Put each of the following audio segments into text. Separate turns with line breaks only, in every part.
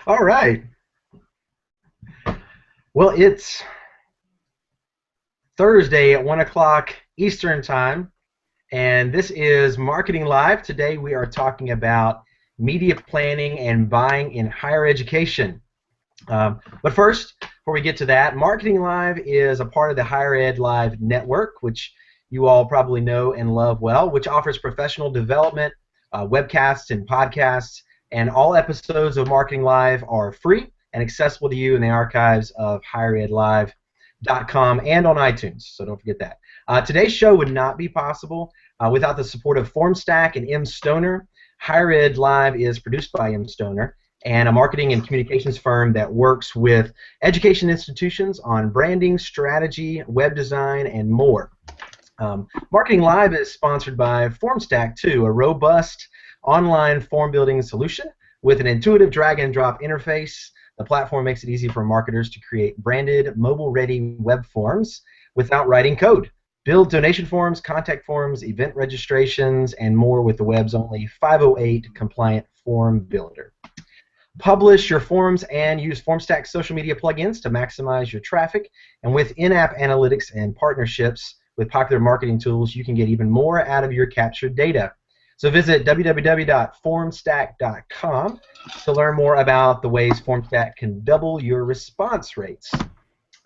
All right. Well, it's Thursday at 1 o'clock Eastern Time, and this is Marketing Live. Today we are talking about media planning and buying in higher education. But first, before we get to that, Marketing Live is a part of the Higher Ed Live network, which you all probably know and love well, which offers professional development, webcasts, and podcasts. And all episodes of Marketing Live are free and accessible to you in the archives of higheredlive.com and on iTunes, so don't forget that. Today's show would not be possible without the support of FormStack and M. Stoner. Higher Ed Live is produced by M. Stoner, and a marketing and communications firm that works with education institutions on branding, strategy, web design, and more. Marketing Live is sponsored by FormStack 2, a robust online form building solution with an intuitive drag and drop interface. The platform makes it easy for marketers to create branded, mobile-ready web forms without writing code. Build donation forms, contact forms, event registrations, and more with the web's only 508 compliant form builder. Publish your forms and use FormStack social media plugins to maximize your traffic. And with in-app analytics and partnerships with popular marketing tools, you can get even more out of your captured data. So visit www.formstack.com to learn more about the ways FormStack can double your response rates.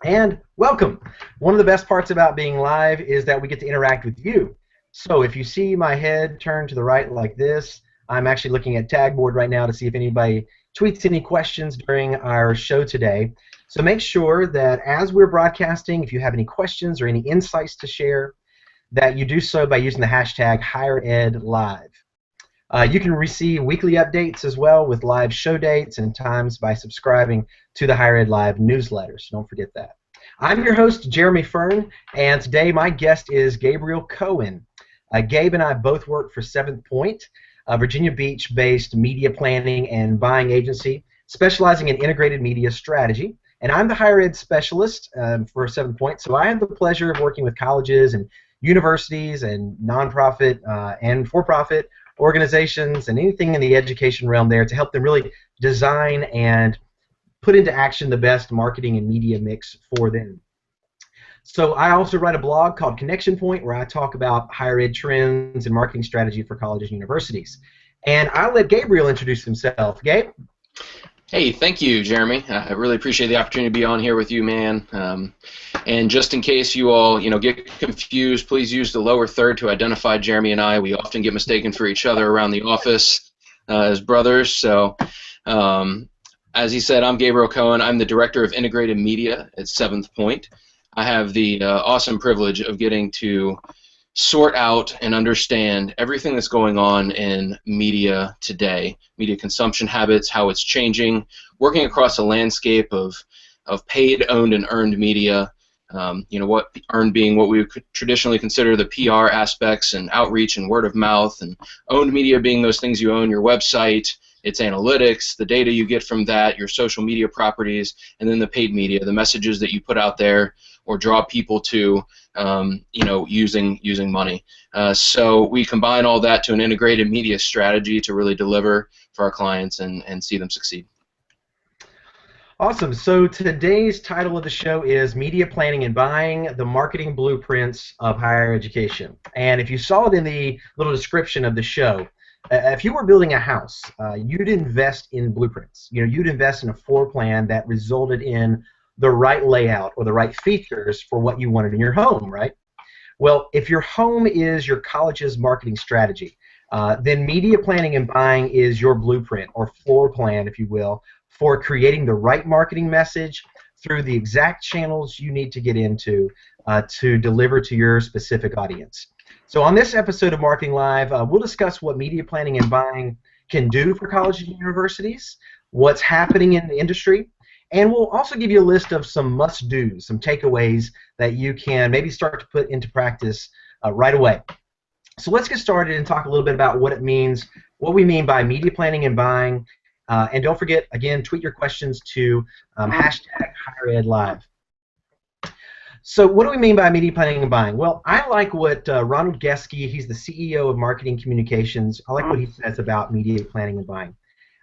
And welcome. One of the best parts about being live is that we get to interact with you. So if you see my head turn to the right like this, I'm actually looking at Tagboard right now to see if anybody tweets any questions during our show today. So make sure that as we're broadcasting, if you have any questions or any insights to share, that you do so by using the hashtag HigherEdLive. You can receive weekly updates as well with live show dates and times by subscribing to the Higher Ed Live newsletter, so don't forget that. I'm your host, Jeremy Fern, and today my guest is Gabriel Cohen. Gabe and I both work for 7th Point, a Virginia Beach-based media planning and buying agency specializing in integrated media strategy. And I'm the higher ed specialist for 7th Point, so I have the pleasure of working with colleges and universities and nonprofit and for-profit organizations and anything in the education realm there to help them really design and put into action the best marketing and media mix for them. So I also write a blog called Connection Point where I talk about higher ed trends and marketing strategy for colleges and universities. And I'll let Gabriel introduce himself. Gabe?
Hey, thank you, Jeremy. I really appreciate the opportunity to be on here with you, man. And just in case you all, get confused, please use the lower third to identify Jeremy and I. We often get mistaken for each other around the office as brothers. So, as he said, I'm Gabriel Cohen. I'm the Director of Integrated Media at 7th Point. I have the awesome privilege of getting to sort out and understand everything that's going on in media today, media consumption habits, how it's changing, working across a landscape of paid, owned, and earned media. What earned being what we would traditionally consider the PR aspects and outreach and word of mouth, and owned media being those things you own, your website, its analytics, the data you get from that, your social media properties, and then the paid media, the messages that you put out there or draw people to, using money. So we combine all that to an integrated media strategy to really deliver for our clients and see them succeed.
Awesome. So today's title of the show is Media Planning and Buying, the Marketing Blueprints of Higher Education. And if you saw it in the little description of the show, if you were building a house, you'd invest in blueprints. You'd invest in a floor plan that resulted in the right layout or the right features for what you wanted in your home, right? Well, if your home is your college's marketing strategy, then media planning and buying is your blueprint or floor plan, if you will, for creating the right marketing message through the exact channels you need to get into to deliver to your specific audience. So on this episode of Marketing Live, we'll discuss what media planning and buying can do for colleges and universities, what's happening in the industry, and we'll also give you a list of some must-dos, some takeaways that you can maybe start to put into practice right away. So let's get started and talk a little bit about what it means, what we mean by media planning and buying. And don't forget, again, tweet your questions to hashtag HigherEdLive. So what do we mean by media planning and buying? Well, I like what Ronald Geske, he's the CEO of Marketing Communications, I like what he says about media planning and buying.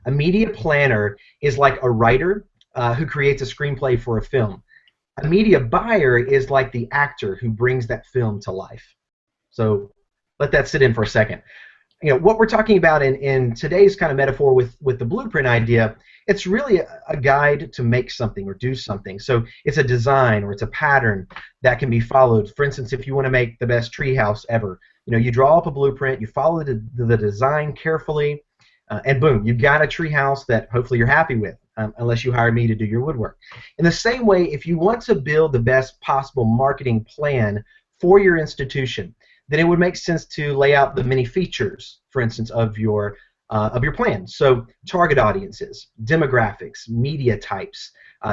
A media planner is like a writer who creates a screenplay for a film. A media buyer is like the actor who brings that film to life. So let that sit in for a second. What we're talking about in today's kind of metaphor with the blueprint idea, it's really a guide to make something or do something. So it's a design or it's a pattern that can be followed. For instance, if you want to make the best treehouse ever, you draw up a blueprint, you follow the design carefully, and boom, you've got a treehouse that hopefully you're happy with, unless you hire me to do your woodwork. In the same way, if you want to build the best possible marketing plan for your institution, then it would make sense to lay out the many features, for instance, of your plan. So target audiences, demographics, media types,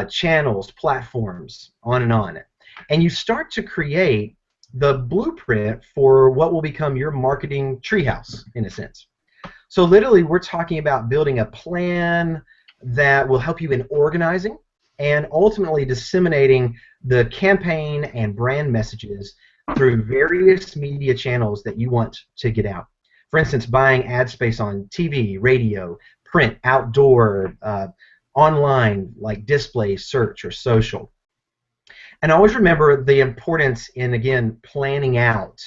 channels, platforms, on and on. And you start to create the blueprint for what will become your marketing treehouse, in a sense. So literally, we're talking about building a plan that will help you in organizing and ultimately disseminating the campaign and brand messages through various media channels that you want to get out. For instance, buying ad space on TV, radio, print, outdoor, online, like display, search, or social. And always remember the importance in, again, planning out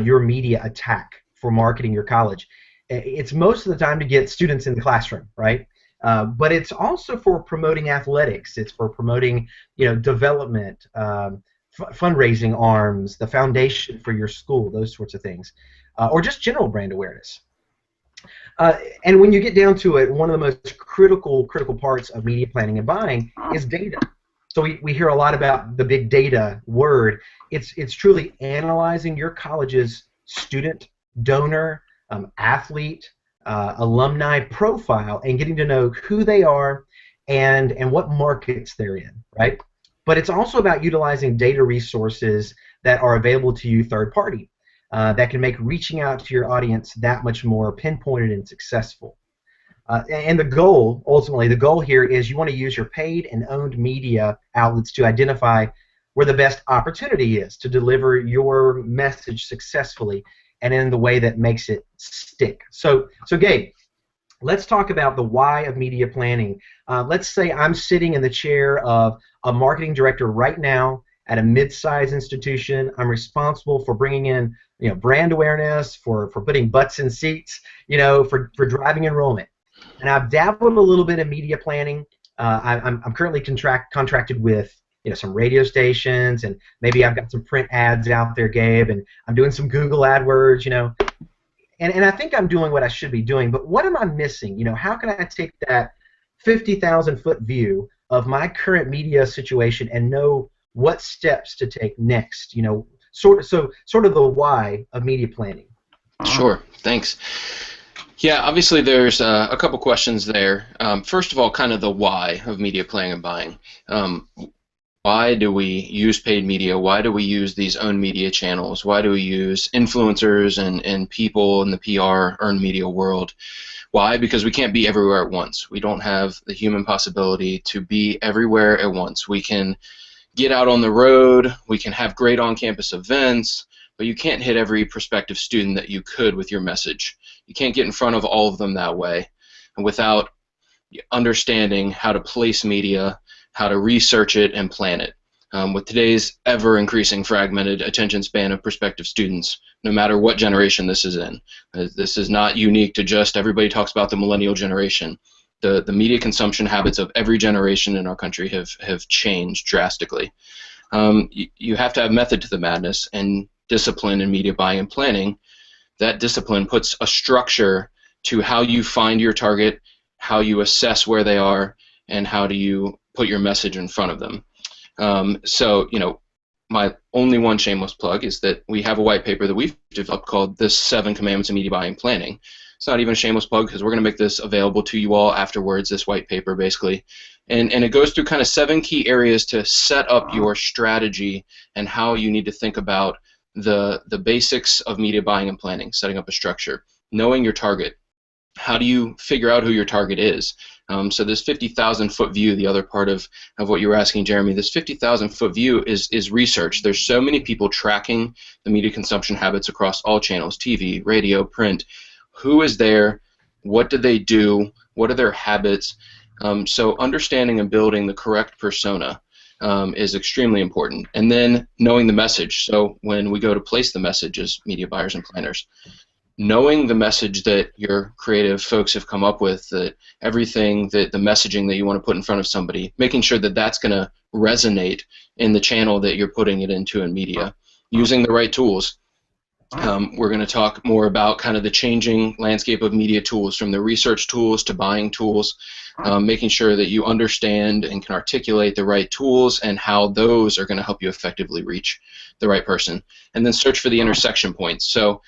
your media attack for marketing your college. It's most of the time to get students in the classroom, right? But it's also for promoting athletics. It's for promoting, development, fundraising arms, the foundation for your school, those sorts of things, or just general brand awareness. And when you get down to it, one of the most critical parts of media planning and buying is data. So we hear a lot about the big data word. It's truly analyzing your college's student, donor, athlete, alumni profile and getting to know who they are and what markets they're in, right? But it's also about utilizing data resources that are available to you third party that can make reaching out to your audience that much more pinpointed and successful. And ultimately, the goal here is you want to use your paid and owned media outlets to identify where the best opportunity is to deliver your message successfully and in the way that makes it stick. So Gabe, let's talk about the why of media planning. Let's say I'm sitting in the chair of a marketing director right now at a mid-sized institution. I'm responsible for bringing in, brand awareness, for putting butts in seats, for driving enrollment. And I've dabbled a little bit in media planning. I'm currently contracted with some radio stations, and maybe I've got some print ads out there, Gabe, and I'm doing some Google AdWords, and I think I'm doing what I should be doing, but what am I missing? How can I take that 50,000-foot view of my current media situation and know what steps to take next? Sort of the why of media planning.
Sure, thanks. Yeah, obviously there's a couple questions there. First of all, kind of the why of media planning and buying. Why do we use paid media? Why do we use these owned media channels? Why do we use influencers and people in the PR earned media world? Why? Because we can't be everywhere at once. We don't have the human possibility to be everywhere at once. We can get out on the road, we can have great on-campus events, but you can't hit every prospective student that you could with your message. You can't get in front of all of them that way. And without understanding how to place media, how to research it and plan it. With today's ever-increasing fragmented attention span of prospective students, no matter what generation this is in. This is not unique to just everybody talks about the millennial generation. The media consumption habits of every generation in our country have changed drastically. You have to have method to the madness and discipline in media buying and planning. That discipline puts a structure to how you find your target, how you assess where they are, and how do you put your message in front of them. So, my only one shameless plug is that we have a white paper that we've developed called The 7 Commandments of Media Buying and Planning. It's not even a shameless plug because we're going to make this available to you all afterwards, this white paper basically. And it goes through kind of 7 key areas to set up your strategy and how you need to think about the basics of media buying and planning, setting up a structure, knowing your target. how do you figure out who your target is? So this 50,000-foot view, the other part of what you were asking, Jeremy, this 50,000-foot view is research. There's so many people tracking the media consumption habits across all channels, TV, radio, print. Who is there? What do they do? What are their habits? So understanding and building the correct persona is extremely important. And then knowing the message. So when we go to place the message as media buyers and planners, knowing the message that your creative folks have come up with, that everything, that the messaging that you want to put in front of somebody, making sure that that's going to resonate in the channel that you're putting it into in media, using the right tools. We're going to talk more about kind of the changing landscape of media tools, from the research tools to buying tools, making sure that you understand and can articulate the right tools and how those are going to help you effectively reach the right person. And then search for the intersection points. So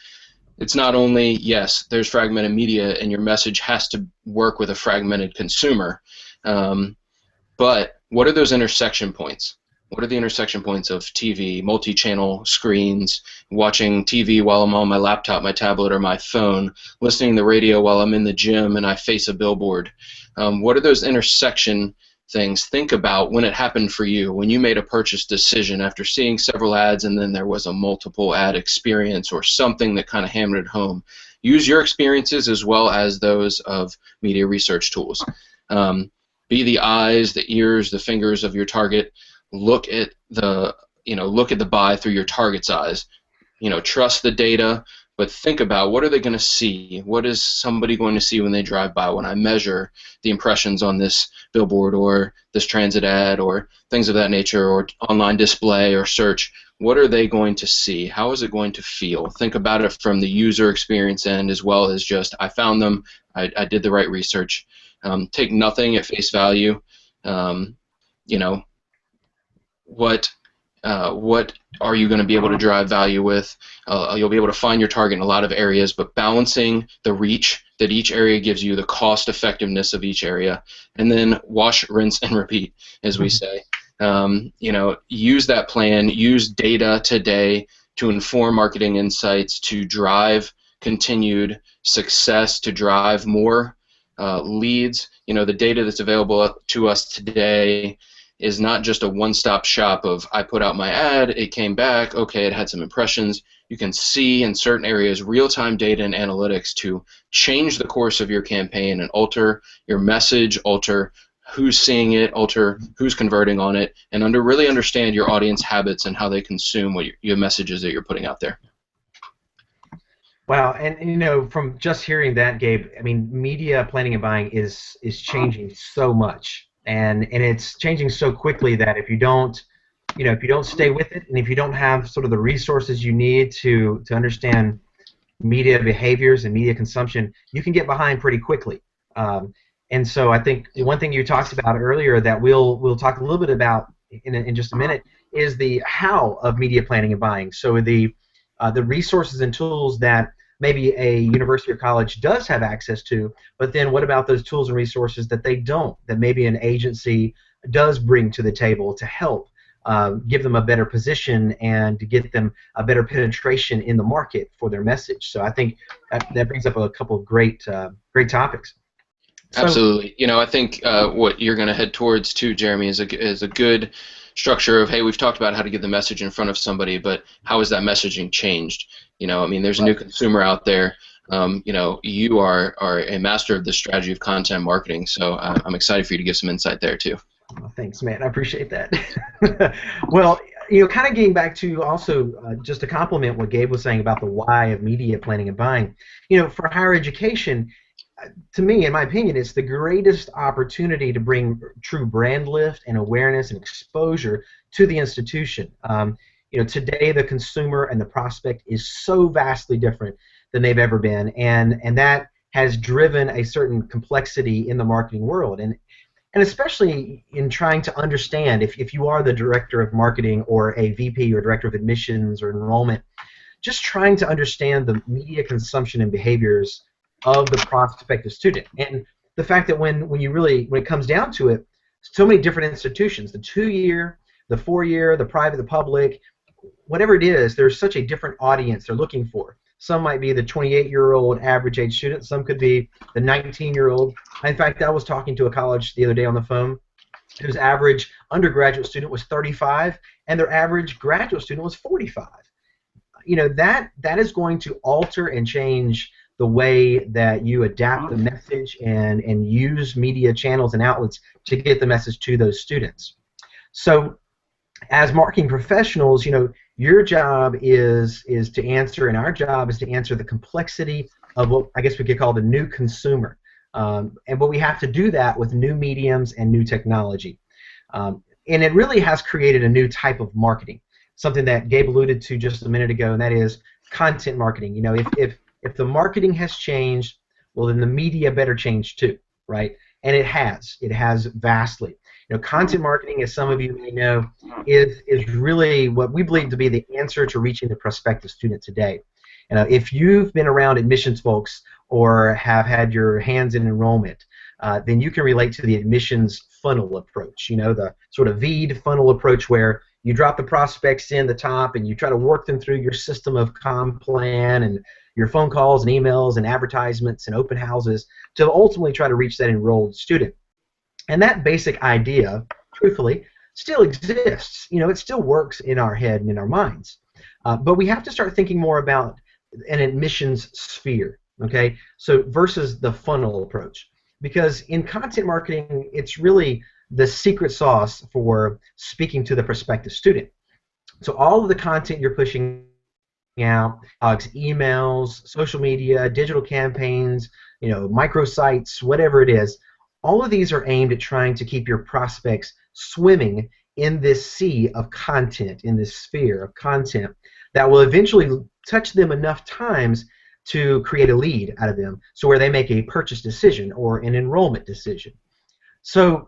it's not only, yes, there's fragmented media and your message has to work with a fragmented consumer, but what are those intersection points? What are the intersection points of TV, multi-channel screens, watching TV while I'm on my laptop, my tablet, or my phone, listening to the radio while I'm in the gym and I face a billboard? What are those intersection things? Think about when it happened for you, when you made a purchase decision after seeing several ads and then there was a multiple ad experience or something that kind of hammered it home. Use your experiences as well as those of media research tools. Be the eyes, the ears, the fingers of your target. Look at the buy through your target's eyes. Trust the data, but think about, what are they going to see? What is somebody going to see when they drive by? When I measure the impressions on this billboard or this transit ad or things of that nature, or online display or search, what are they going to see? How is it going to feel? Think about it from the user experience end as well as just, I found them, I did the right research. Take nothing at face value. What are you going to be able to drive value with? You'll be able to find your target in a lot of areas, but balancing the reach that each area gives you, the cost effectiveness of each area, and then wash, rinse, and repeat, as we say. Use that plan, use data today to inform marketing insights, to drive continued success, to drive more leads. The data that's available to us today is not just a one-stop shop of, I put out my ad, it came back, okay, it had some impressions. You can see in certain areas real-time data and analytics to change the course of your campaign and alter your message, alter who's seeing it, alter who's converting on it, and really understand your audience habits and how they consume your messages that you're putting out there.
Wow, and from just hearing that, Gabe, I mean, media planning and buying is changing so much. And it's changing so quickly that if you don't stay with it, and if you don't have sort of the resources you need to understand media behaviors and media consumption, you can get behind pretty quickly. And so I think one thing you talked about earlier that we'll talk a little bit about in just a minute is the how of media planning and buying. So the resources and tools that maybe a university or college does have access to, but then what about those tools and resources that they don't, that maybe an agency does bring to the table to help give them a better position and to get them a better penetration in the market for their message. So I think that brings up a couple of great topics.
Absolutely. I think what you're going to head towards too, Jeremy, is a good structure of, hey, we've talked about how to get the message in front of somebody, but how has that messaging changed? There's a new consumer out there. You are a master of the strategy of content marketing, so I'm excited for you to give some insight there too.
Oh, thanks, man. I appreciate that. Well, kind of getting back to also just to compliment what Gabe was saying about the why of media planning and buying. For higher education, to me, in my opinion, it's the greatest opportunity to bring true brand lift and awareness and exposure to the institution. Today the consumer and the prospect is so vastly different than they've ever been, and that has driven a certain complexity in the marketing world, and especially in trying to understand, if you are the director of marketing or a VP or director of admissions or enrollment, just trying to understand the media consumption and behaviors of the prospective student, and the fact that when it comes down to it, so many different institutions, the 2-year, the 4-year, the private, the public, whatever it is, there's such a different audience they're looking for. Some might be the 28-year-old average age student. Some could be the 19-year-old. In fact, I was talking to a college the other day on the phone whose average undergraduate student was 35 and their average graduate student was 45. You know, that is going to alter and change the way that you adapt the message and use media channels and outlets to get the message to those students. So as marketing professionals, you know, your job is to answer, and our job is to answer the complexity of what I guess we could call the new consumer. But we have to do that with new mediums and new technology. And it really has created a new type of marketing, something that Gabe alluded to just a minute ago, and that is content marketing. You know, if the marketing has changed, well, then the media better change too, right? And it has vastly. You know, content marketing, as some of you may know, is really what we believe to be the answer to reaching the prospective student today. You know, if you've been around admissions folks or have had your hands in enrollment, then you can relate to the admissions funnel approach. You know, the sort of VEED funnel approach where you drop the prospects in the top and you try to work them through your system of CompPlan and your phone calls and emails and advertisements and open houses to ultimately try to reach that enrolled student. And that basic idea, truthfully, still exists. You know, it still works in our head and in our minds. But we have to start thinking more about an admissions sphere, okay? So versus the funnel approach. Because in content marketing, it's really the secret sauce for speaking to the prospective student. So all of the content you're pushing out, emails, social media, digital campaigns, you know, microsites, whatever it is, all of these are aimed at trying to keep your prospects swimming in this sea of content, in this sphere of content that will eventually touch them enough times to create a lead out of them, so where they make a purchase decision or an enrollment decision. So,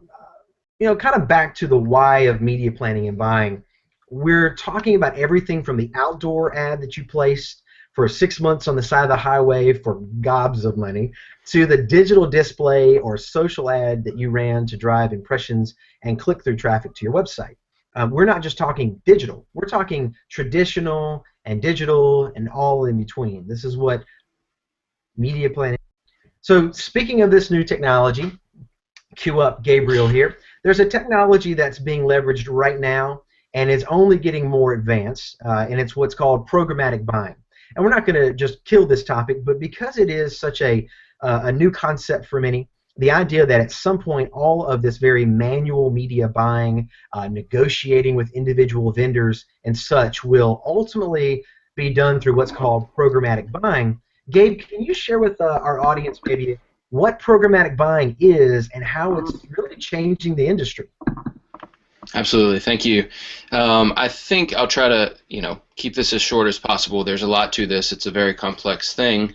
you know, kind of back to the why of media planning and buying, we're talking about everything from the outdoor ad that you placed for 6 months on the side of the highway for gobs of money, to the digital display or social ad that you ran to drive impressions and click-through traffic to your website. We're not just talking digital. We're talking traditional and digital and all in between. This is what media planning. So speaking of this new technology, cue up Gabriel here. There's a technology that's being leveraged right now, and it's only getting more advanced, and it's what's called programmatic buying. And we're not going to just kill this topic, but because it is such a new concept for many, the idea that at some point all of this very manual media buying, negotiating with individual vendors and such will ultimately be done through what's called programmatic buying. Gabe, can you share with our audience maybe what programmatic buying is and how it's really changing the industry?
Absolutely, thank you. I think I'll try to, keep this as short as possible. There's a lot to this. It's a very complex thing,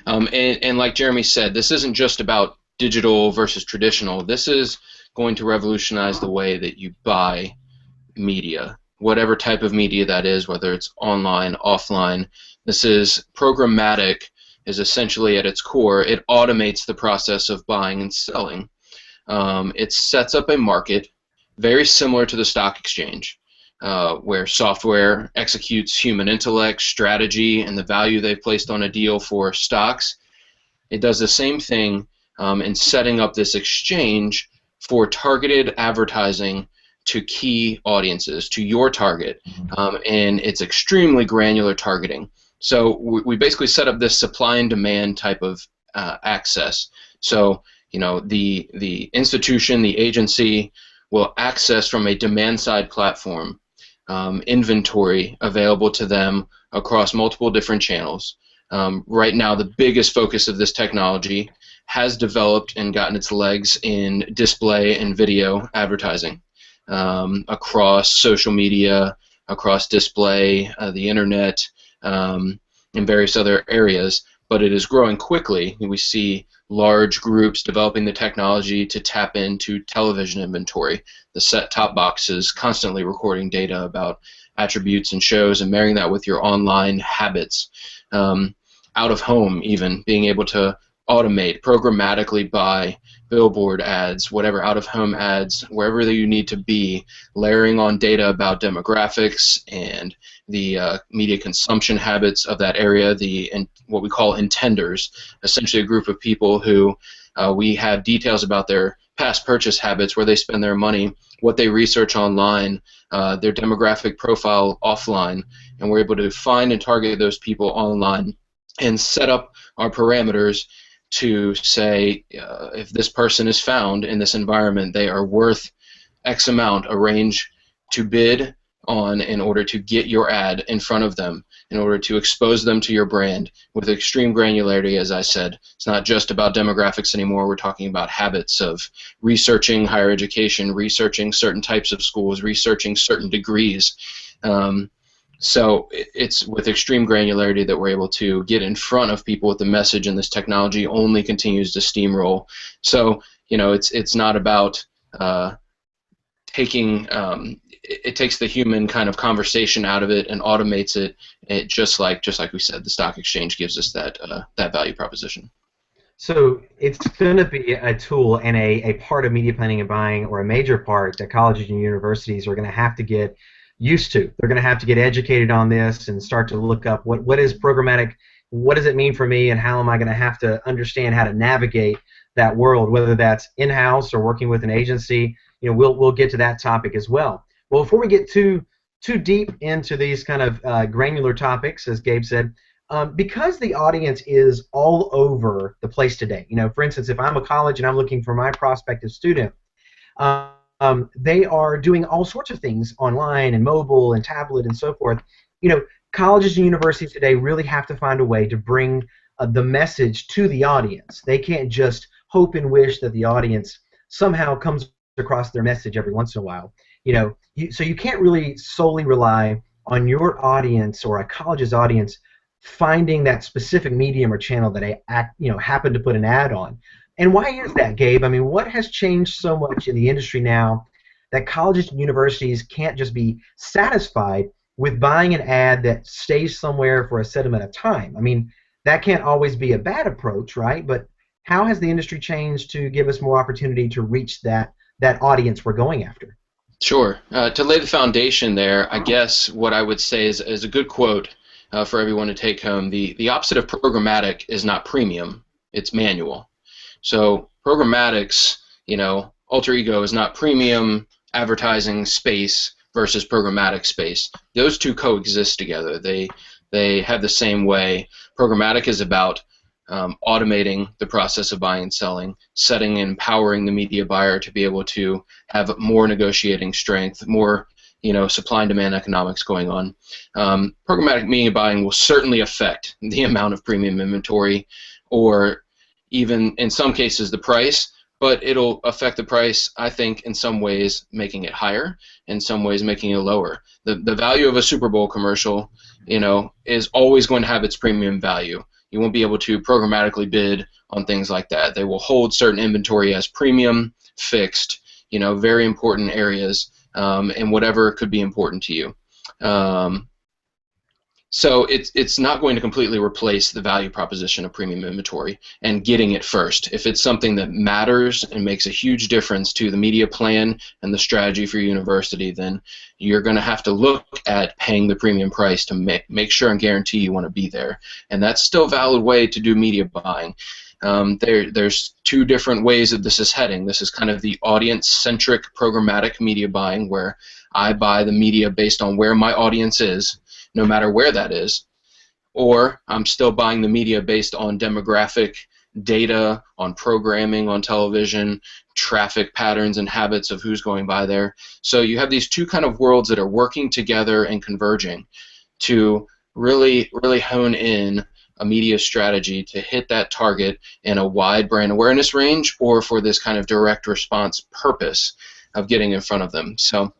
and like Jeremy said, this isn't just about digital versus traditional. This is going to revolutionize the way that you buy media, whatever type of media that is, whether it's online, offline. This is programmatic. Is essentially at its core, it automates the process of buying and selling. It sets up a market very similar to the stock exchange, where software executes human intellect, strategy, and the value they've placed on a deal for stocks. It does the same thing in setting up this exchange for targeted advertising to key audiences, to your target, and it's extremely granular targeting. So we basically set up this supply and demand type of access. So the institution, the agency will access from a demand side platform inventory available to them across multiple different channels. Right now, the biggest focus of this technology has developed and gotten its legs in display and video advertising across social media, across display, the internet, and various other areas, but it is growing quickly. We see large groups developing the technology to tap into television inventory, the set-top boxes constantly recording data about attributes and shows and marrying that with your online habits, out of home even, being able to automate, programmatically buy billboard ads, whatever out-of-home ads, wherever you need to be, layering on data about demographics and the media consumption habits of that area, what we call intenders, essentially a group of people who we have details about their past purchase habits, where they spend their money, what they research online, their demographic profile offline, and we're able to find and target those people online and set up our parameters to say if this person is found in this environment, they are worth X amount, a range to bid on in order to get your ad in front of them, in order to expose them to your brand with extreme granularity. As I said, it's not just about demographics anymore. We're talking about habits of researching higher education, researching certain types of schools, researching certain degrees. So it's with extreme granularity that we're able to get in front of people with the message, and this technology only continues to steamroll. So, it's not about taking it takes the human kind of conversation out of it and automates it. It just like we said, the stock exchange gives us that value proposition.
So it's going to be a tool and a part of media planning and buying, or a major part that colleges and universities are going to have to get used to. They're going to have to get educated on this and start to look up what is programmatic, what does it mean for me, and how am I going to have to understand how to navigate that world, whether that's in-house or working with an agency. We'll get to that topic as well. Well, before we get too deep into these kind of granular topics, as Gabe said, because the audience is all over the place today. For instance, if I'm a college and I'm looking for my prospective student, they are doing all sorts of things online and mobile and tablet and so forth. Colleges and universities today really have to find a way to bring the message to the audience. They can't just hope and wish that the audience somehow comes across their message every once in a while. So you can't really solely rely on your audience or a college's audience finding that specific medium or channel that they happen to put an ad on. And why is that, Gabe? I mean, what has changed so much in the industry now that colleges and universities can't just be satisfied with buying an ad that stays somewhere for a set amount of time? I mean, that can't always be a bad approach, right? But how has the industry changed to give us more opportunity to reach that audience we're going after?
Sure. To lay the foundation there, I guess what I would say is a good quote for everyone to take home. The opposite of programmatic is not premium, it's manual. So programmatic's, alter ego is not premium advertising space versus programmatic space. Those two coexist together. They have the same way. Programmatic is about automating the process of buying and selling, setting and empowering the media buyer to be able to have more negotiating strength, more supply and demand economics going on. Programmatic media buying will certainly affect the amount of premium inventory, or even in some cases the price, but it'll affect the price, I think, in some ways making it higher, in some ways making it lower. The value of a Super Bowl commercial, is always going to have its premium value. You won't be able to programmatically bid on things like that. They will hold certain inventory as premium, fixed, very important areas, and whatever could be important to you. So it's not going to completely replace the value proposition of premium inventory and getting it first. If it's something that matters and makes a huge difference to the media plan and the strategy for your university, then you're going to have to look at paying the premium price to make sure and guarantee you want to be there. And that's still a valid way to do media buying. There's two different ways that this is heading. This is kind of the audience-centric programmatic media buying, where I buy the media based on where my audience is, no matter where that is, or I'm still buying the media based on demographic data, on programming on television, traffic patterns and habits of who's going by there. So you have these two kind of worlds that are working together and converging to really hone in a media strategy to hit that target in a wide brand awareness range, or for this kind of direct response purpose of getting in front of them. So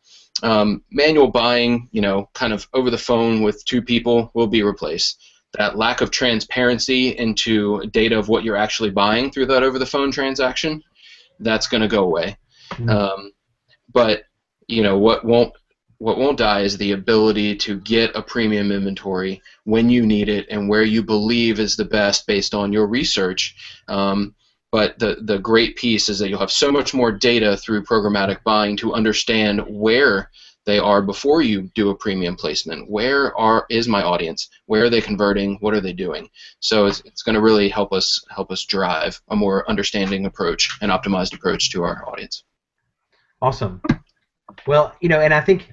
manual buying, kind of over the phone with two people, will be replaced. That lack of transparency into data of what you're actually buying through that over the phone transaction, that's going to go away.
Mm-hmm.
But what won't what won't die is the ability to get a premium inventory when you need it and where you believe is the best based on your research. But the great piece is that you'll have so much more data through programmatic buying to understand where they are before you do a premium placement. Where is my audience? Where are they converting? What are they doing? So it's going to really help us drive a more understanding approach and optimized approach to our audience.
Awesome. Well, and I think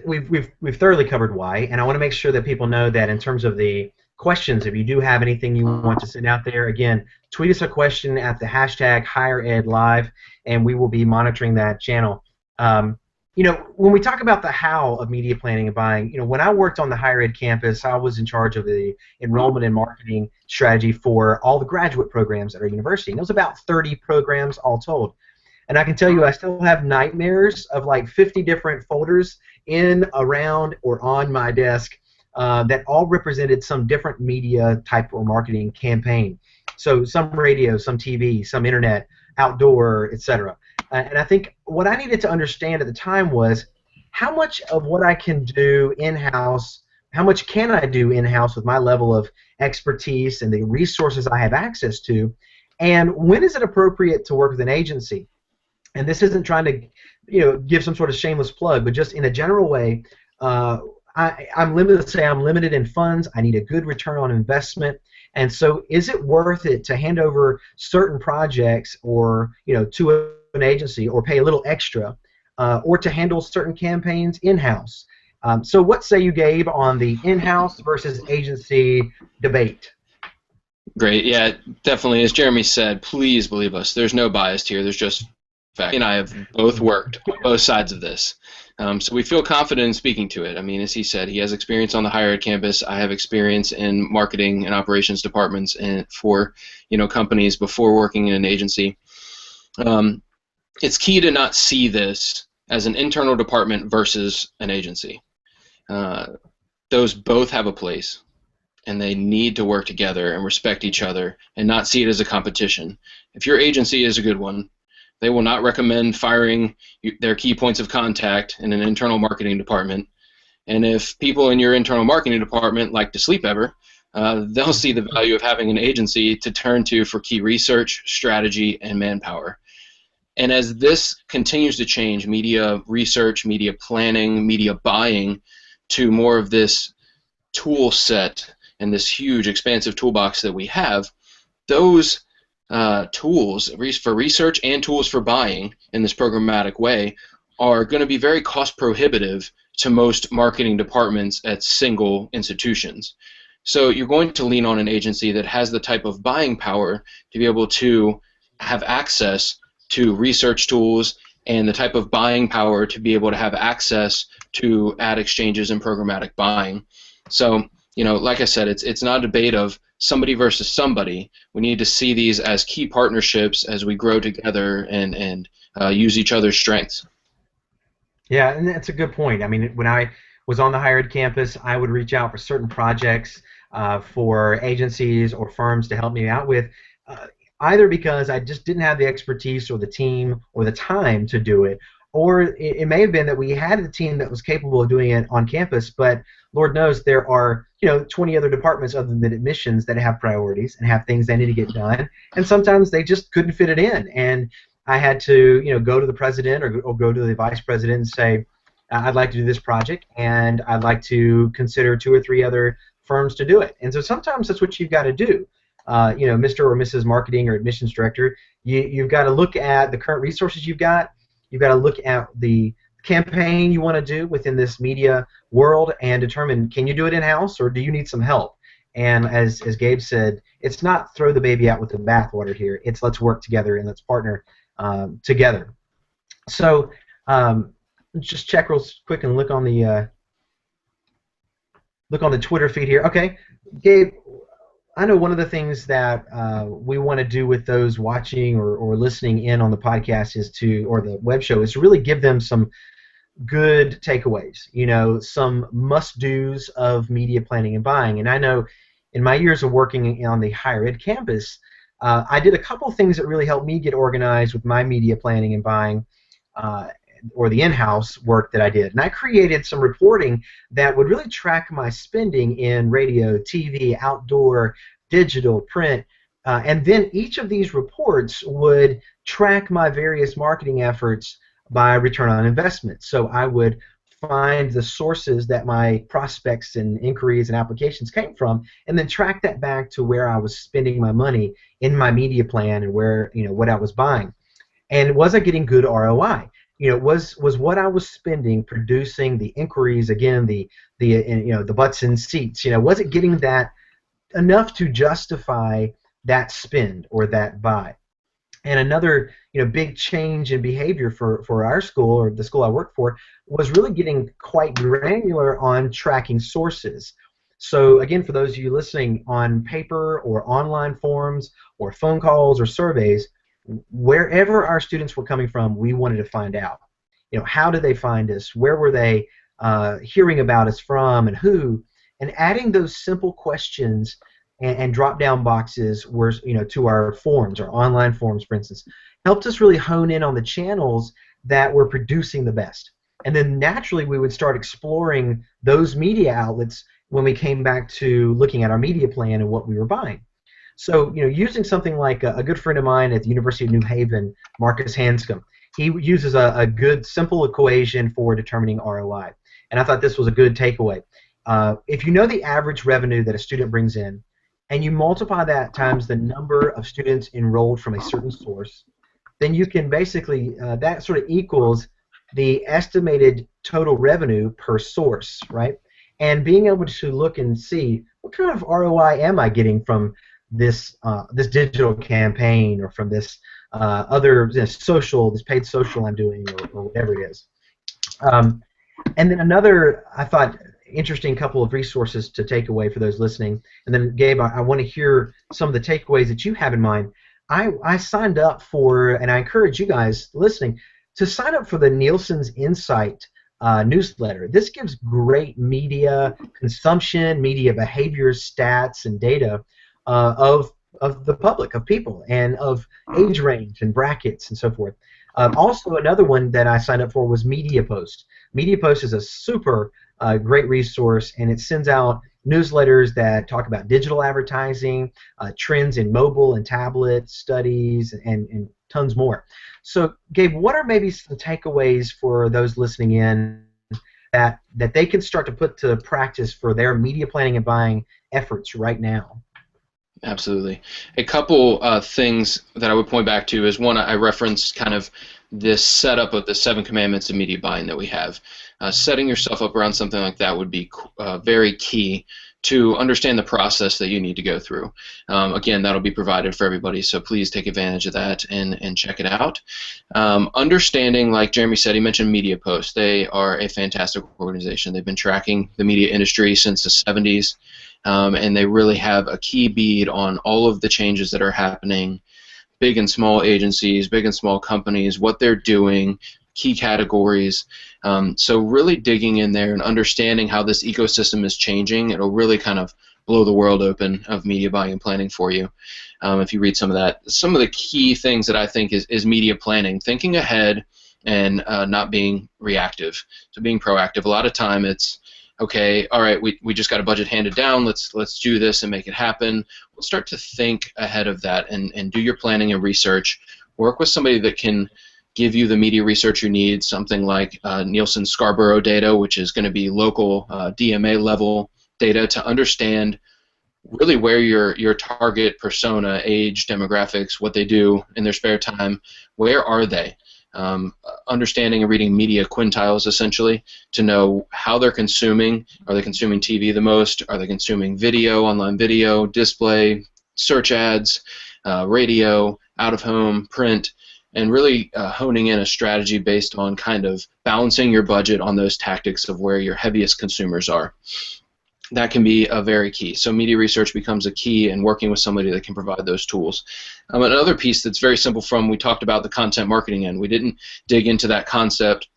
we've thoroughly covered why, and I want to make sure that people know that in terms of the questions, if you do have anything you want to send out there, again, tweet us a question at the hashtag HigherEdLive, and we will be monitoring that channel. When we talk about the how of media planning and buying, when I worked on the higher ed campus, I was in charge of the enrollment and marketing strategy for all the graduate programs at our university. And it was about 30 programs all told. And I can tell you, I still have nightmares of like 50 different folders in, around, or on my desk that all represented some different media type or marketing campaign. So some radio, some TV, some internet, outdoor, etc. And I think what I needed to understand at the time was how much of what I can do in-house, how much can I do in-house with my level of expertise and the resources I have access to, and when is it appropriate to work with an agency? And this isn't trying to, give some sort of shameless plug, but just in a general way, I'm limited in funds. I need a good return on investment. And so is it worth it to hand over certain projects or, to an agency or pay a little extra or to handle certain campaigns in-house? So what say you, Gabe, on the in-house versus agency debate?
Great. Yeah, definitely. As Jeremy said, please believe us. There's no bias here. There's just fact. He and I have both worked on both sides of this. So we feel confident in speaking to it. I mean, as he said, he has experience on the higher ed campus. I have experience in marketing and operations departments and for companies before working in an agency. It's key to not see this as an internal department versus an agency. Those both have a place, and they need to work together and respect each other and not see it as a competition. If your agency is a good one, they will not recommend firing their key points of contact in an internal marketing department. And if people in your internal marketing department like to sleep ever, they'll see the value of having an agency to turn to for key research, strategy, and manpower. And as this continues to change, media research, media planning, media buying, to more of this tool set and this huge expansive toolbox that we have, those tools for research and tools for buying in this programmatic way are going to be very cost prohibitive to most marketing departments at single institutions. So you're going to lean on an agency that has the type of buying power to be able to have access to research tools and the type of buying power to be able to have access to ad exchanges and programmatic buying. So, like I said, it's not a debate of somebody versus somebody. We need to see these as key partnerships as we grow together and use each other's strengths.
Yeah, and that's a good point. I mean, when I was on the higher ed campus, I would reach out for certain projects for agencies or firms to help me out with, either because I just didn't have the expertise or the team or the time to do it, or it may have been that we had a team that was capable of doing it on campus, but Lord knows there are 20 other departments other than admissions that have priorities and have things they need to get done, and sometimes they just couldn't fit it in, and I had to go to the president or go to the vice president and say, I'd like to do this project, and I'd like to consider 2 or 3 other firms to do it. And so sometimes that's what you've got to do. Mr. or Mrs. Marketing or Admissions Director, you've got to look at the current resources you've got. You've got to look at the campaign you want to do within this media world and determine, can you do it in-house or do you need some help? And as Gabe said, it's not throw the baby out with the bathwater here. It's let's work together and let's partner together. So just check real quick and look on the Twitter feed here. Okay, Gabe, I know one of the things that we want to do with those watching or listening in on the podcast or the web show is to really give them some good takeaways, some must-dos of media planning and buying. And I know in my years of working on the higher ed campus, I did a couple things that really helped me get organized with my media planning and buying. or the in-house work that I did. And I created some reporting that would really track my spending in radio, TV, outdoor, digital, print, and then each of these reports would track my various marketing efforts by return on investment. So I would find the sources that my prospects and inquiries and applications came from, and then track that back to where I was spending my money in my media plan and where, what I was buying. And was I getting good ROI? Was what I was spending producing the inquiries, again, the butts in seats? Was it getting that enough to justify that spend or that buy? And another big change in behavior for our school, or the school I work for, was really getting quite granular on tracking sources. So again, for those of you listening, on paper or online forums or phone calls or surveys, wherever our students were coming from, we wanted to find out. How did they find us? Where were they hearing about us from, and who? And adding those simple questions and drop-down boxes were, to our forms, our online forms, for instance, helped us really hone in on the channels that were producing the best. And then naturally, we would start exploring those media outlets when we came back to looking at our media plan and what we were buying. So, using something like a good friend of mine at the University of New Haven, Marcus Hanscom, he uses a good, simple equation for determining ROI. And I thought this was a good takeaway. If you know the average revenue that a student brings in, and you multiply that times the number of students enrolled from a certain source, then you can basically, that sort of equals the estimated total revenue per source, right? And being able to look and see, what kind of ROI am I getting from this digital campaign, or from this other social, this paid social I'm doing, or whatever it is. And then another, I thought, interesting couple of resources to take away for those listening. And then, Gabe, I want to hear some of the takeaways that you have in mind. I signed up for, and I encourage you guys listening to sign up for the Nielsen's Insight newsletter. This gives great media consumption, media behaviors, stats, and data of the public, of people, and of age range and brackets and so forth. Also, another one that I signed up for was MediaPost. MediaPost is a super great resource, and it sends out newsletters that talk about digital advertising, trends in mobile and tablet studies, and tons more. So, Gabe, what are maybe some takeaways for those listening in that they can start to put to practice for their media planning and buying efforts right now?
Absolutely. A couple things that I would point back to is, one, I referenced kind of this setup of the 7 commandments of media buying that we have. Setting yourself up around something like that would be very key to understand the process that you need to go through. Again, that'll be provided for everybody, so please take advantage of that and check it out. Understanding, like Jeremy said, he mentioned MediaPost. They are a fantastic organization. They've been tracking the media industry since the 70s. And they really have a key bead on all of the changes that are happening, big and small agencies, big and small companies, what they're doing, key categories. So really digging in there and understanding how this ecosystem is changing, it'll really kind of blow the world open of media buying and planning for you. If you read some of that. Some of the key things that I think is media planning, thinking ahead and not being reactive. So being proactive. A lot of time it's, okay, all right, we just got a budget handed down, let's do this and make it happen. We'll start to think ahead of that and do your planning and research. Work with somebody that can give you the media research you need, something like Nielsen Scarborough data, which is going to be local DMA level data to understand really where your target persona, age, demographics, what they do in their spare time, where are they? Understanding and reading media quintiles, essentially, to know how they're consuming. Are they consuming TV the most? Are they consuming video, online video, display, search ads, radio, out-of-home, print, and really honing in a strategy based on kind of balancing your budget on those tactics of where your heaviest consumers are. That can be a very key. So media research becomes a key, and working with somebody that can provide those tools. Another piece that's very simple we talked about the content marketing end. We didn't dig into that concept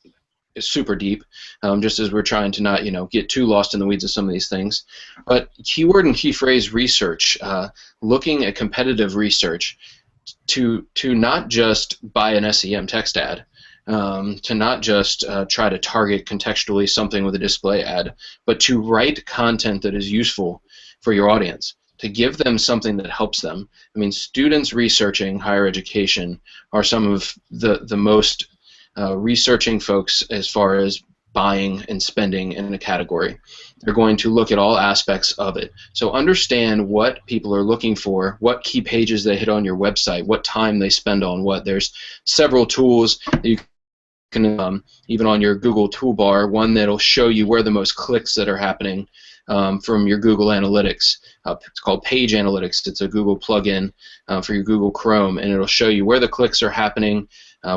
super deep, just as we're trying to not get too lost in the weeds of some of these things. But keyword and key phrase research, looking at competitive research to not just buy an SEM text ad. to not just try to target contextually something with a display ad, but to write content that is useful for your audience, to give them something that helps them. I mean, students researching higher education are some of the most researching folks as far as buying and spending in a category. They're going to look at all aspects of it. So understand what people are looking for, what key pages they hit on your website, what time they spend on what. There's several tools that you can, even on your Google toolbar, one that'll show you where the most clicks that are happening from your Google Analytics. It's called Page Analytics. It's a Google plugin for your Google Chrome, and it'll show you where the clicks are happening,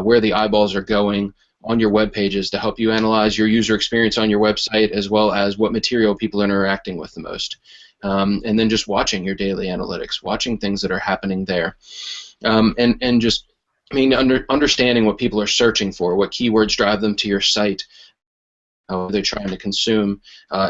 where the eyeballs are going on your web pages to help you analyze your user experience on your website, as well as what material people are interacting with the most. And then just watching your daily analytics, watching things that are happening there. And just, I mean, understanding what people are searching for, what keywords drive them to your site, what they're trying to consume,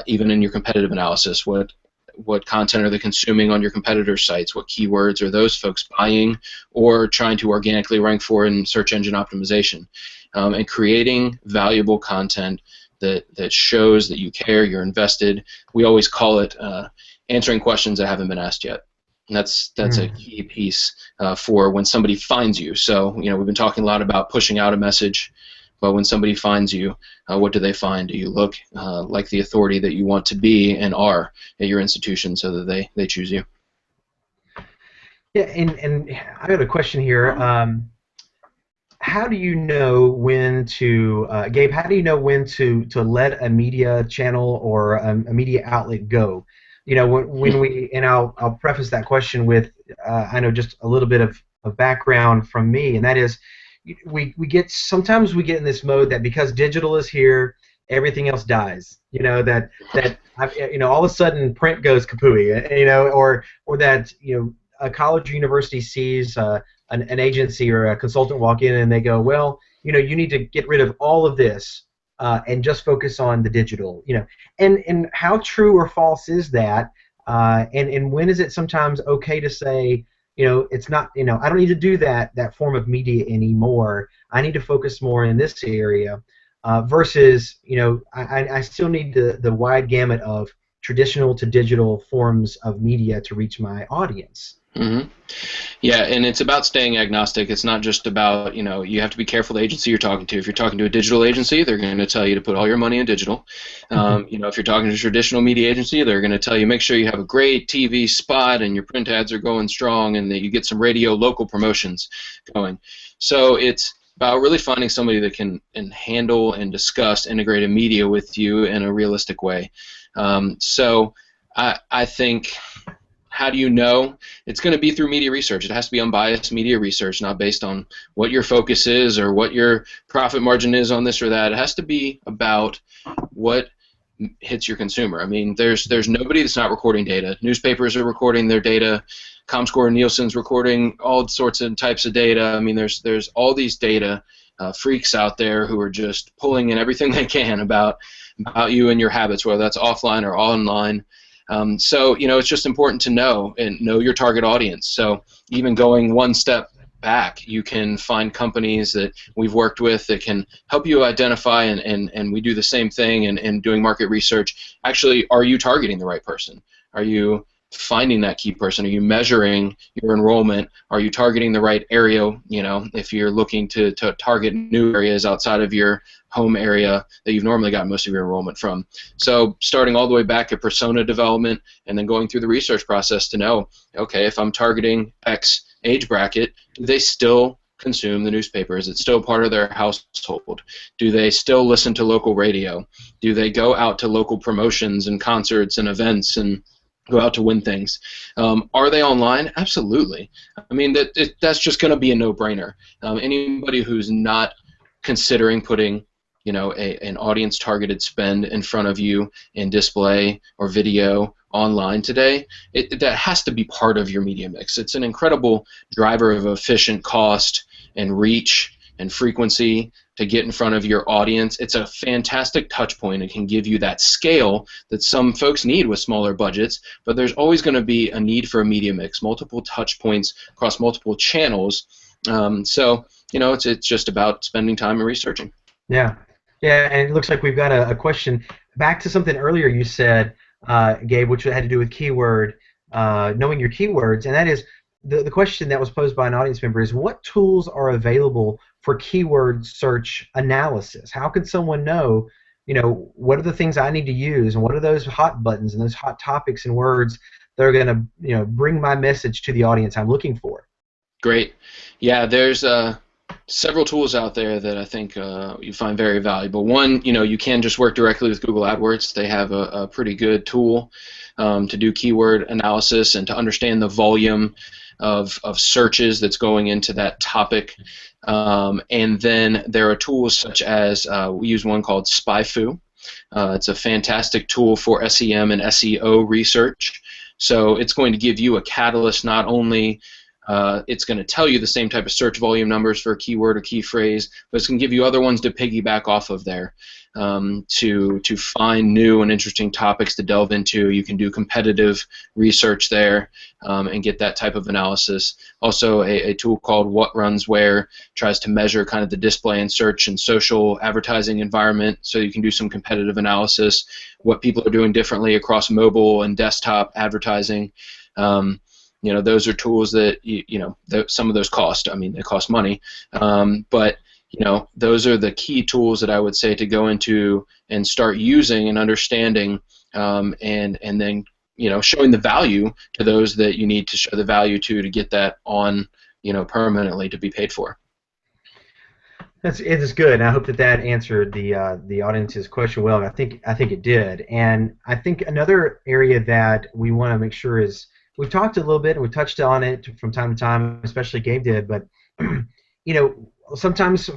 even in your competitive analysis. What content are they consuming on your competitors' sites? What keywords are those folks buying or trying to organically rank for in search engine optimization? And creating valuable content that shows that you care, you're invested. We always call it answering questions that haven't been asked yet. And that's a key piece for when somebody finds you. So, you know, we've been talking a lot about pushing out a message, but when somebody finds you, what do they find? Do you look like the authority that you want to be and are at your institution so that they choose you?
Yeah, and I got a question here. How do you know when to, Gabe, how do you know when to let a media channel or a media outlet go? You know, when we, and I'll preface that question with, I know just a little bit of background from me, and that is, sometimes we get in this mode that because digital is here, everything else dies. You know, all of a sudden print goes kapooey, you know, or that, you know, a college or university sees an agency or a consultant walk in and they go, well, you know, you need to get rid of all of this and just focus on the digital, you know. And how true or false is that? And when is it sometimes okay to say, you know, it's not, you know, I don't need to do that form of media anymore. I need to focus more in this area versus, you know, I still need the wide gamut of traditional to digital forms of media to reach my audience.
Mm-hmm. Yeah, and it's about staying agnostic. It's not just about, you know, you have to be careful the agency you're talking to. If you're talking to a digital agency, they're going to tell you to put all your money in digital. You know, if you're talking to a traditional media agency, they're going to tell you make sure you have a great TV spot and your print ads are going strong and that you get some radio local promotions going. So it's about really finding somebody that can handle and discuss integrated media with you in a realistic way. So I think, how do you know? It's going to be through media research. It has to be unbiased media research, not based on what your focus is or what your profit margin is on this or that. It has to be about what hits your consumer. I mean, there's nobody that's not recording data. Newspapers are recording their data. Comscore and Nielsen's recording all sorts of types of data. I mean, there's all these data freaks out there who are just pulling in everything they can about you and your habits, whether that's offline or online. So, you know, it's just important to know your target audience. So even going one step back, you can find companies that we've worked with that can help you identify, and we do the same thing in doing market research. Actually, are you targeting the right person? Are you finding that key person? Are you measuring your enrollment? Are you targeting the right area? You know, if you're looking to target new areas outside of your home area that you've normally gotten most of your enrollment from. So starting all the way back at persona development and then going through the research process to know, okay, if I'm targeting X age bracket, do they still consume the newspaper? Is it still part of their household? Do they still listen to local radio? Do they go out to local promotions and concerts and events and go out to win things? Are they online? Absolutely. I mean, that's just going to be a no-brainer. Anybody who's not considering putting, you know, an audience-targeted spend in front of you in display or video online today, that has to be part of your media mix. It's an incredible driver of efficient cost and reach and frequency to get in front of your audience. It's a fantastic touch point. It can give you that scale that some folks need with smaller budgets, but there's always going to be a need for a media mix, multiple touch points across multiple channels. So it's just about spending time and researching.
Yeah, yeah, and it looks like we've got a question back to something earlier you said, Gabe, which had to do with keyword, knowing your keywords, and that is the question that was posed by an audience member is what tools are available for keyword search analysis? How can someone know, what are the things I need to use, and what are those hot buttons and those hot topics and words that are going to, bring my message to the audience I'm looking for?
Great. Yeah, there's several tools out there that I think you find very valuable. One, you can just work directly with Google AdWords. They have a pretty good tool to do keyword analysis and to understand the volume of searches that's going into that topic. And then there are tools such as we use one called SpyFu. It's a fantastic tool for SEM and SEO research. So it's going to give you a catalyst. Not only it's going to tell you the same type of search volume numbers for a keyword or key phrase, but it's going to give you other ones to piggyback off of there to find new and interesting topics to delve into. You can do competitive research there and get that type of analysis. Also, a tool called What Runs Where tries to measure kind of the display and search and social advertising environment, so you can do some competitive analysis, what people are doing differently across mobile and desktop advertising. Those are tools that some of those cost. I mean, they cost money, but those are the key tools that I would say to go into and start using and understanding, and then showing the value to those that you need to show the value to get that on permanently to be paid for.
It is good, and I hope that answered the audience's question well. And I think it did, and I think another area that we want to make sure is we've talked a little bit and we touched on it from time to time, especially Gabe did, but sometimes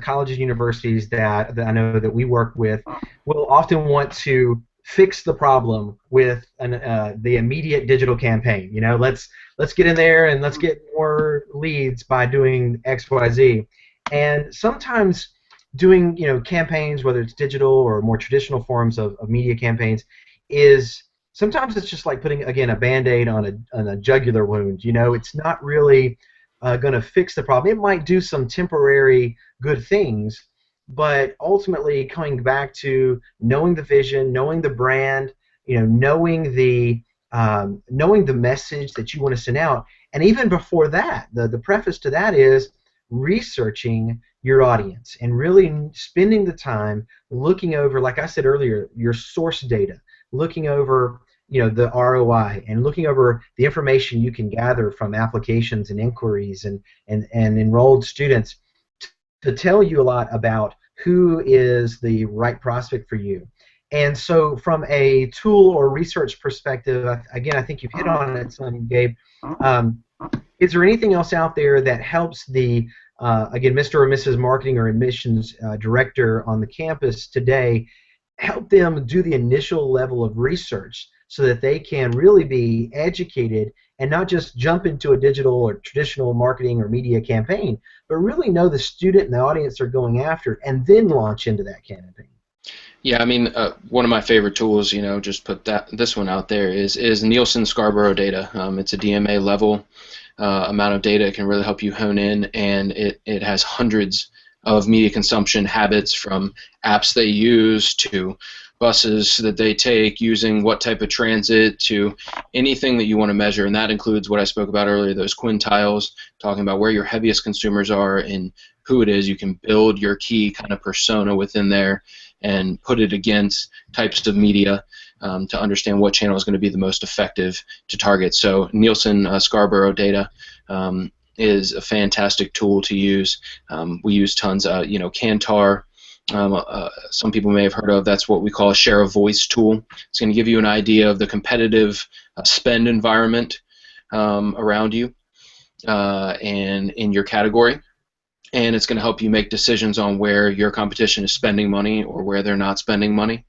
colleges and universities that I know that we work with will often want to fix the problem with the immediate digital campaign. Let's get in there and let's get more leads by doing X, Y, Z. And sometimes doing campaigns, whether it's digital or more traditional forms of media campaigns, is sometimes it's just like putting, again, a Band-Aid on a jugular wound. It's not really going to fix the problem. It might do some temporary good things, but ultimately coming back to knowing the vision, knowing the brand, knowing the message that you want to send out, and even before that, the preface to that is researching your audience and really spending the time looking over, like I said earlier, your source data, looking over the ROI and looking over the information you can gather from applications and inquiries and enrolled students to tell you a lot about who is the right prospect for you. And so from a tool or research perspective, again, I think you've hit on it some, Gabe. Is there anything else out there that helps the again, Mr. or Mrs. Marketing or Admissions Director on the campus today help them do the initial level of research so that they can really be educated and not just jump into a digital or traditional marketing or media campaign, but really know the student and the audience they're going after and then launch into that campaign?
Yeah, I mean, one of my favorite tools, just put this one out there, is Nielsen Scarborough data. It's a DMA level amount of data. It can really help you hone in, and it has hundreds of media consumption habits, from apps they use to buses that they take, using what type of transit, to anything that you want to measure. And that includes what I spoke about earlier, those quintiles, talking about where your heaviest consumers are and who it is. You can build your key kind of persona within there and put it against types of media to understand what channel is going to be the most effective to target. So Nielsen Scarborough data is a fantastic tool to use. We use tons of, Kantar. Some people may have heard of. That's what we call a share of voice tool. It's going to give you an idea of the competitive spend environment around you and in your category. And it's going to help you make decisions on where your competition is spending money or where they're not spending money.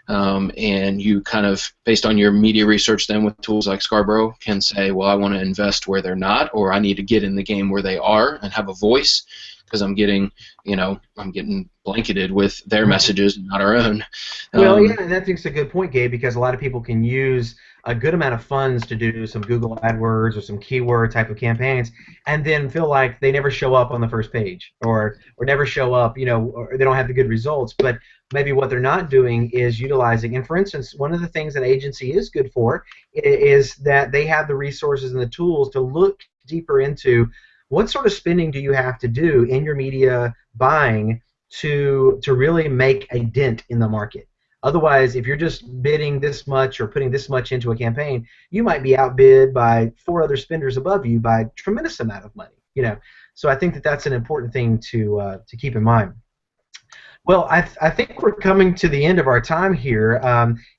And you kind of, based on your media research then with tools like Scarborough, can say, well, I want to invest where they're not, or I need to get in the game where they are and have a voice, because I'm getting blanketed with their messages, not our own.
Well, yeah, and I think it's a good point, Gabe, because a lot of people can use a good amount of funds to do some Google AdWords or some keyword type of campaigns, and then feel like they never show up on the first page, or never show up, or they don't have the good results. But maybe what they're not doing is utilizing. And for instance, one of the things an agency is good for is that they have the resources and the tools to look deeper into what sort of spending do you have to do in your media buying to really make a dent in the market. Otherwise, if you're just bidding this much or putting this much into a campaign, you might be outbid by 4 other spenders above you by a tremendous amount of money. So I think that that's an important thing to keep in mind. Well, I think we're coming to the end of our time here.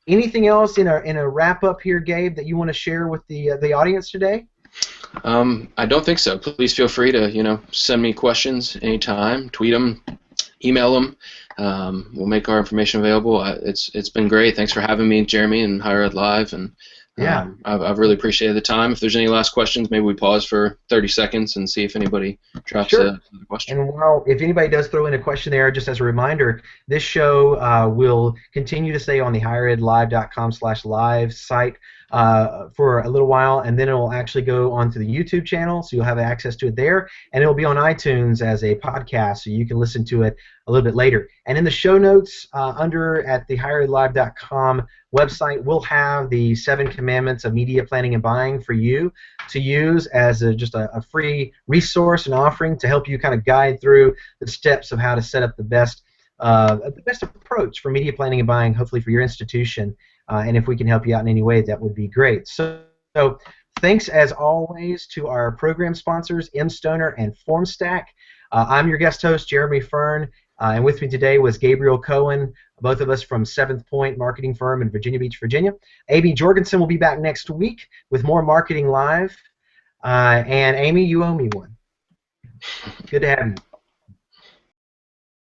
Anything else in a wrap up here, Gabe, that you want to share with the audience today?
I don't think so. Please feel free to send me questions anytime, tweet them, email them. We'll make our information available. It's been great. Thanks for having me, Jeremy, and Higher Ed Live. And
yeah,
I've really appreciated the time. If there's any last questions, maybe we pause for 30 seconds and see if anybody drops a question.
And if anybody does throw in a question there, just as a reminder, this show will continue to stay on the higheredlive.com/live site for a little while, and then it will actually go onto the YouTube channel, so you'll have access to it there, and it will be on iTunes as a podcast, so you can listen to it a little bit later. And in the show notes at the higheredlive.com website, we'll have the 7 commandments of media planning and buying for you to use as just a free resource and offering to help you kind of guide through the steps of how to set up the best approach for media planning and buying, hopefully for your institution. And if we can help you out in any way, that would be great. So thanks as always to our program sponsors, mStoner and FormStack. I'm your guest host, Jeremy Fern, and with me today was Gabriel Cohen, both of us from 7th Point Marketing Firm in Virginia Beach, Virginia. Amy Jorgensen will be back next week with more Marketing Live. And Amy, you owe me one. Good to have you.